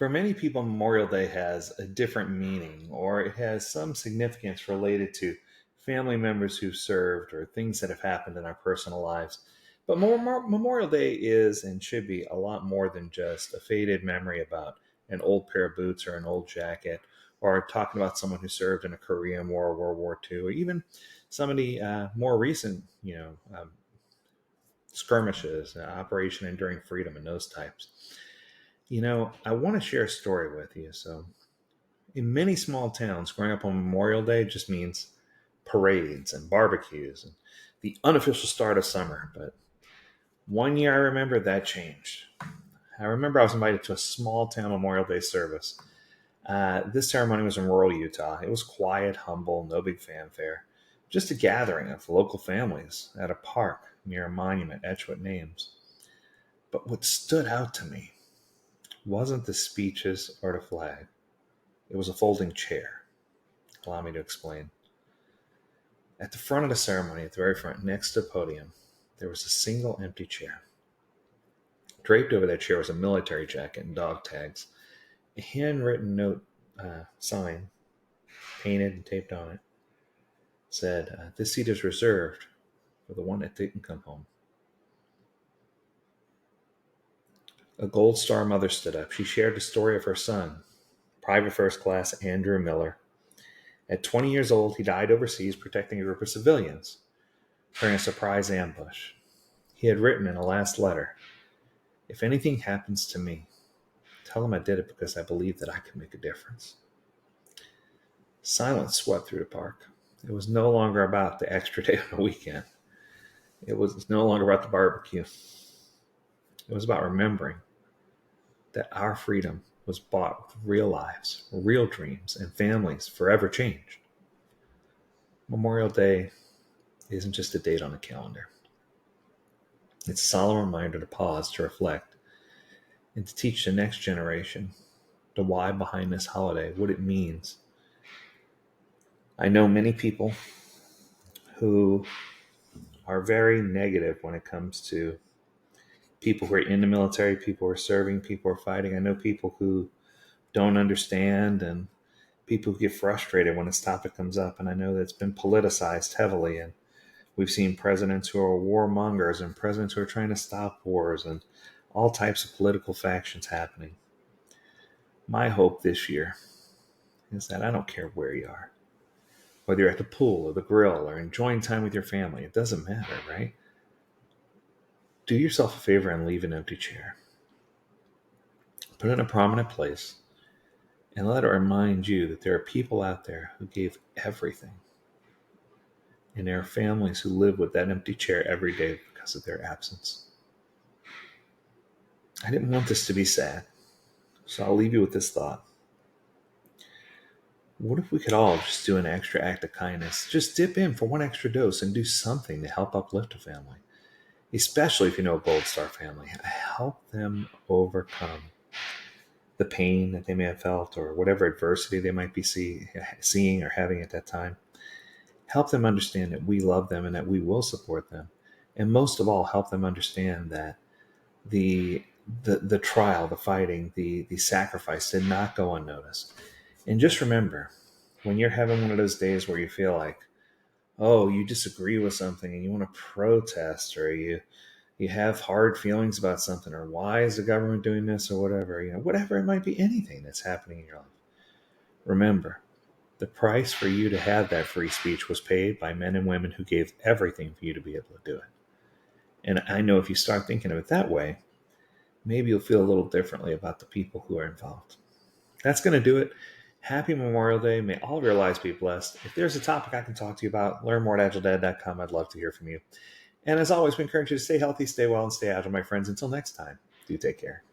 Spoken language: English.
For many people, Memorial Day has a different meaning, or it has some significance related to family members who've served or things that have happened in our personal lives. But Memorial Day is and should be a lot more than just a faded memory about an old pair of boots or an old jacket, or talking about someone who served in a Korean War, or World War II, or even some of the more recent, skirmishes, Operation Enduring Freedom, and those types. I want to share a story with you. So, in many small towns, growing up on Memorial Day just means parades and barbecues and the unofficial start of summer. But one year I remember that changed. I remember I was invited to a small town Memorial Day service. This ceremony was in rural Utah. It was quiet, humble, no big fanfare. Just a gathering of local families at a park near a monument etched with names. But what stood out to me wasn't the speeches or the flag. It was a folding chair. Allow me to explain. At the front of the ceremony, at the very front, next to the podium, there was a single empty chair. Draped over that chair was a military jacket and dog tags. A handwritten note sign, painted and taped on it, said, "This seat is reserved for the one that didn't come home." A Gold Star mother stood up. She shared the story of her son, Private First Class Andrew Miller. At 20 years old, he died overseas protecting a group of civilians during a surprise ambush. He had written in a last letter, "If anything happens to me, tell them I did it because I believe that I can make a difference." Silence swept through the park. It was no longer about the extra day on the weekend. It was no longer about the barbecue. It was about remembering that our freedom was bought with real lives, real dreams, and families forever changed. Memorial Day isn't just a date on a calendar. It's a solemn reminder to pause, to reflect, and to teach the next generation the why behind this holiday, what it means. I know many people who are very negative when it comes to people who are in the military, people who are serving, people who are fighting. I know people who don't understand and people who get frustrated when this topic comes up. And I know that it's been politicized heavily. And we've seen presidents who are warmongers and presidents who are trying to stop wars and all types of political factions happening. My hope this year is that I don't care where you are, whether you're at the pool or the grill or enjoying time with your family, it doesn't matter, right? Do yourself a favor and leave an empty chair. Put it in a prominent place and let it remind you that there are people out there who gave everything. And there are families who live with that empty chair every day because of their absence. I didn't want this to be sad, so I'll leave you with this thought. What if we could all just do an extra act of kindness? Just dip in for one extra dose and do something to help uplift a family, especially if you know a Gold Star family. Help them overcome the pain that they may have felt or whatever adversity they might be seeing or having at that time. Help them understand that we love them and that we will support them. And most of all, help them understand that the trial, the fighting, the sacrifice did not go unnoticed. And just remember, when you're having one of those days where you feel like, oh, you disagree with something and you want to protest, or you have hard feelings about something, or why is the government doing this, or whatever, whatever it might be, anything that's happening in your life. Remember, the price for you to have that free speech was paid by men and women who gave everything for you to be able to do it. And I know if you start thinking of it that way, maybe you'll feel a little differently about the people who are involved. That's going to do it. Happy Memorial Day. May all of your lives be blessed. If there's a topic I can talk to you about, learn more at AgileDad.com. I'd love to hear from you. And as always, we encourage you to stay healthy, stay well, and stay agile, my friends. Until next time, do take care.